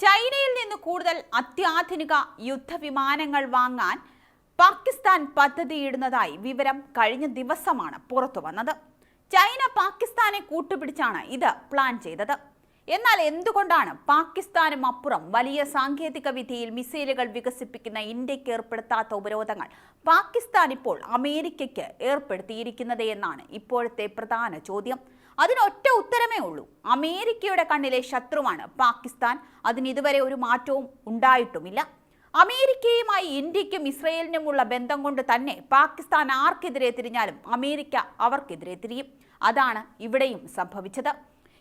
ചൈനയിൽ നിന്ന് കൂടുതൽ അത്യാധുനിക യുദ്ധവിമാനങ്ങൾ വാങ്ങാൻ പാകിസ്ഥാൻ പദ്ധതിയിടുന്നതായി വിവരം കഴിഞ്ഞ ദിവസമാണ് പുറത്തു വന്നത്. ചൈന പാകിസ്ഥാനെ കൂട്ടുപിടിച്ചാണ് ഇത് പ്ലാൻ ചെയ്തത്. എന്നാൽ എന്തുകൊണ്ടാണ് പാകിസ്ഥാനും അപ്പുറം വലിയ സാങ്കേതിക വിദ്യയിൽ മിസൈലുകൾ വികസിപ്പിക്കുന്ന ഇന്ത്യക്ക് ഏർപ്പെടുത്താത്ത ഉപരോധങ്ങൾ പാകിസ്ഥാൻ ഇപ്പോൾ അമേരിക്കയ്ക്ക് ഏർപ്പെടുത്തിയിരിക്കുന്നത് എന്നാണ് ഇപ്പോഴത്തെ പ്രധാന ചോദ്യം. അതിനൊറ്റ ഉത്തരമേ ഉള്ളൂ. അമേരിക്കയുടെ കണ്ണിലെ ശത്രുവാണ് പാകിസ്ഥാൻ. അതിന് ഇതുവരെ ഒരു മാറ്റവും ഉണ്ടായിട്ടുമില്ല. അമേരിക്കയുമായി ഇന്ത്യക്കും ഇസ്രയേലിനുമുള്ള ബന്ധം കൊണ്ട് തന്നെ പാകിസ്ഥാൻ ആർക്കെതിരെ തിരിഞ്ഞാലും അമേരിക്ക അവർക്കെതിരെ തിരിയും. അതാണ് ഇവിടെയും സംഭവിച്ചത്.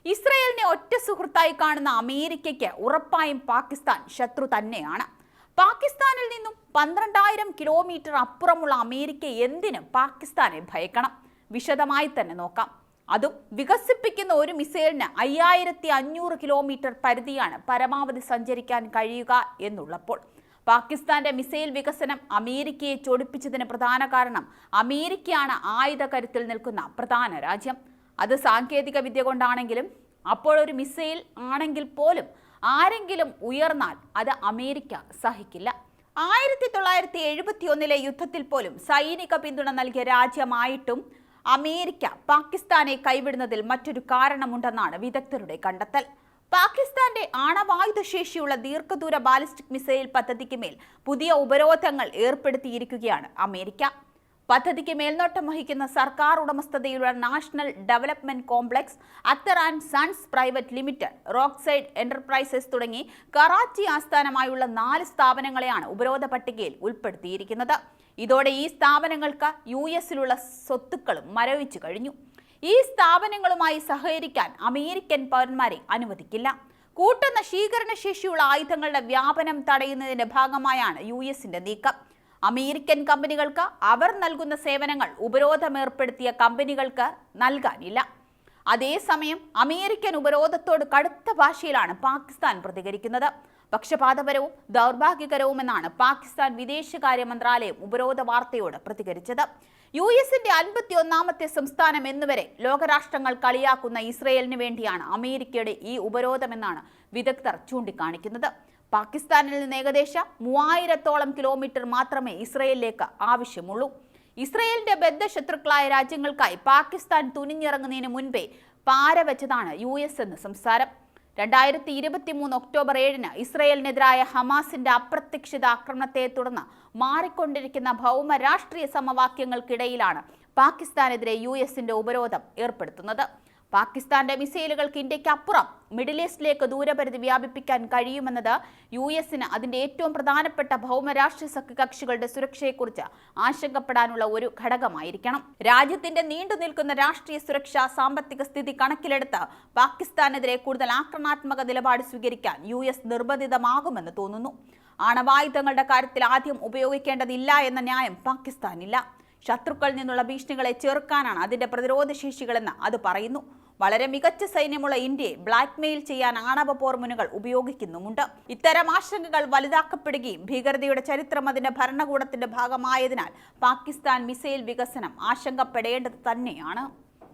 ഇസ്രയേലിനെ ഒറ്റ സുഹൃത്തായി കാണുന്ന അമേരിക്കയ്ക്ക് ഉറപ്പായും പാകിസ്ഥാൻ ശത്രു തന്നെയാണ്. പാകിസ്ഥാനിൽ നിന്നും 12,000 കിലോമീറ്റർ അപ്പുറമുള്ള അമേരിക്ക എന്തിന് പാകിസ്ഥാനെ ഭയക്കണം? വിശദമായി തന്നെ നോക്കാം. അതും വികസിപ്പിക്കുന്ന ഒരു മിസൈലിന് 5500 കിലോമീറ്റർ പരിധിയാണ് പരമാവധി സഞ്ചരിക്കാൻ കഴിയുക എന്നുള്ളപ്പോൾ പാകിസ്ഥാന്റെ മിസൈൽ വികസനം അമേരിക്കയെ ചൊടിപ്പിച്ചതിന് പ്രധാന കാരണം അമേരിക്കയാണ് ആയുധ കരുത്തിൽ നിൽക്കുന്ന പ്രധാന രാജ്യം. അത് സാങ്കേതിക വിദ്യ കൊണ്ടാണെങ്കിലും അപ്പോഴൊരു മിസൈൽ ആണെങ്കിൽ പോലും ആരെങ്കിലും ഉയർന്നാൽ അത് അമേരിക്ക സഹിക്കില്ല. 1971 യുദ്ധത്തിൽ പോലും സൈനിക പിന്തുണ നൽകിയ രാജ്യമായിട്ടും അമേരിക്ക പാകിസ്ഥാനെ കൈവിടുന്നതിൽ മറ്റൊരു കാരണമുണ്ടെന്നാണ് വിദഗ്ധരുടെ കണ്ടെത്തൽ. പാകിസ്ഥാന്റെ ആണവായുധ ശേഷിയുള്ള ദീർഘദൂര ബാലിസ്റ്റിക് മിസൈൽ പദ്ധതിക്ക് മേൽ പുതിയ ഉപരോധങ്ങൾ ഏർപ്പെടുത്തിയിരിക്കുകയാണ് അമേരിക്ക. പദ്ധതിക്ക് മേൽനോട്ടം വഹിക്കുന്ന സർക്കാർ ഉടമസ്ഥതയിലുള്ള national development complex, Akhtar and sons private limited, Rockside enterprises തുടങ്ങി കറാച്ചി ആസ്ഥാനമായുള്ള 4 സ്ഥാപനങ്ങളെയാണ് ഉപരോധ പട്ടികയിൽ ഉൾപ്പെടുത്തിയിരിക്കുന്നത്. ഇതോടെ ഈ സ്ഥാപനങ്ങൾക്ക് US-ലുള്ള സ്വത്തുക്കളും മരവിച്ചു കഴിഞ്ഞു. ഈ സ്ഥാപനങ്ങളുമായി സഹകരിക്കാൻ അമേരിക്കൻ പൗരന്മാരെ അനുവദിക്കില്ല. കൂട്ടനശീകരണ ശേഷിയുള്ള ആയുധങ്ങളുടെ വ്യാപനം തടയുന്നതിന്റെ ഭാഗമായാണ് US-ന്റെ നീക്കം. അമേരിക്കൻ കമ്പനികൾക്ക് അവർ നൽകുന്ന സേവനങ്ങൾ ഉപരോധമേർപ്പെടുത്തിയ കമ്പനികൾക്ക് നൽകാനില്ല. അതേസമയം അമേരിക്കൻ ഉപരോധത്തോട് കടുത്ത ഭാഷയിലാണ് പാകിസ്ഥാൻ പ്രതികരിക്കുന്നത്. പക്ഷപാതപരവും ദൗർഭാഗ്യകരവുമെന്നാണ് പാകിസ്ഥാൻ വിദേശകാര്യ മന്ത്രാലയം ഉപരോധ വാർത്തയോട് പ്രതികരിച്ചത്. US-ന്റെ 51ാമത്തെ സംസ്ഥാനം എന്നുവരെ ലോകരാഷ്ട്രങ്ങൾ കളിയാക്കുന്ന ഇസ്രയേലിന് വേണ്ടിയാണ് അമേരിക്കയുടെ ഈ ഉപരോധമെന്നാണ് വിദഗ്ധർ ചൂണ്ടിക്കാണിക്കുന്നത്. പാകിസ്ഥാനിൽ നിന്ന് ഏകദേശം 3000-ഓളം കിലോമീറ്റർ മാത്രമേ ഇസ്രയേലിലേക്ക് ആവശ്യമുള്ളൂ. ഇസ്രയേലിന്റെ ബദ്ധശത്രുക്കളായ രാജ്യങ്ങൾക്കായി പാകിസ്ഥാൻ തുനിഞ്ഞിറങ്ങുന്നതിന് മുൻപേ പാരവെച്ചതാണ് US എന്ന സംസാരം. 2023 ഒക്ടോബർ 7-ന് ഇസ്രയേലിനെതിരായ ഹമാസിന്റെ അപ്രതീക്ഷിത ആക്രമണത്തെ തുടർന്ന് മാറിക്കൊണ്ടിരിക്കുന്ന ഭൗമ രാഷ്ട്രീയ സമവാക്യങ്ങൾക്കിടയിലാണ് പാകിസ്ഥാനെതിരെ US-ന്റെ ഉപരോധം ഏർപ്പെടുത്തുന്നത്. പാകിസ്ഥാന്റെ മിസൈലുകൾക്ക് ഇന്ത്യക്കപ്പുറം മിഡിൽ ഈസ്റ്റിലേക്ക് ദൂരപരിധി വ്യാപിപ്പിക്കാൻ കഴിയുമെന്നത് US-ന് അതിന്റെ ഏറ്റവും പ്രധാനപ്പെട്ട ഭൗമരാഷ്ട്രീയ സഖ്യകക്ഷികളുടെ സുരക്ഷയെക്കുറിച്ച് ആശങ്കപ്പെടാനുള്ള ഒരു ഘടകമായിരിക്കണം. രാജ്യത്തിന്റെ നീണ്ടു നിൽക്കുന്ന രാഷ്ട്രീയ സുരക്ഷാ സാമ്പത്തിക സ്ഥിതി കണക്കിലെടുത്ത് പാകിസ്ഥാനെതിരെ കൂടുതൽ ആക്രമണാത്മക നിലപാട് സ്വീകരിക്കാൻ US നിർബന്ധിതമാകുമെന്ന് തോന്നുന്നു. ആണവായുധങ്ങളുടെ കാര്യത്തിൽ ആദ്യം ഉപയോഗിക്കേണ്ടതില്ല എന്ന ന്യായം പാകിസ്ഥാനില്ല. ശത്രുക്കളിൽ നിന്നുള്ള ഭീഷണികളെ ചെറുക്കാനാണ് അതിന്റെ പ്രതിരോധ ശേഷികളെന്ന് അത് പറയുന്നു. വളരെ മികച്ച സൈന്യമുള്ള ഇന്ത്യയെ ബ്ലാക്ക്മെയിൽ ചെയ്യാൻ ആണവ പോർമുനകൾ ഉപയോഗിക്കുന്നുമുണ്ട്. ഇത്തരം ആശങ്കകൾ വലുതാക്കപ്പെടുകയും ഭീകരതയുടെ ചരിത്രം അതിന്റെ ഭരണകൂടത്തിന്റെ ഭാഗമായതിനാൽ പാകിസ്ഥാൻ മിസൈൽ വികസനം ആശങ്കപ്പെടേണ്ടത് തന്നെയാണ്.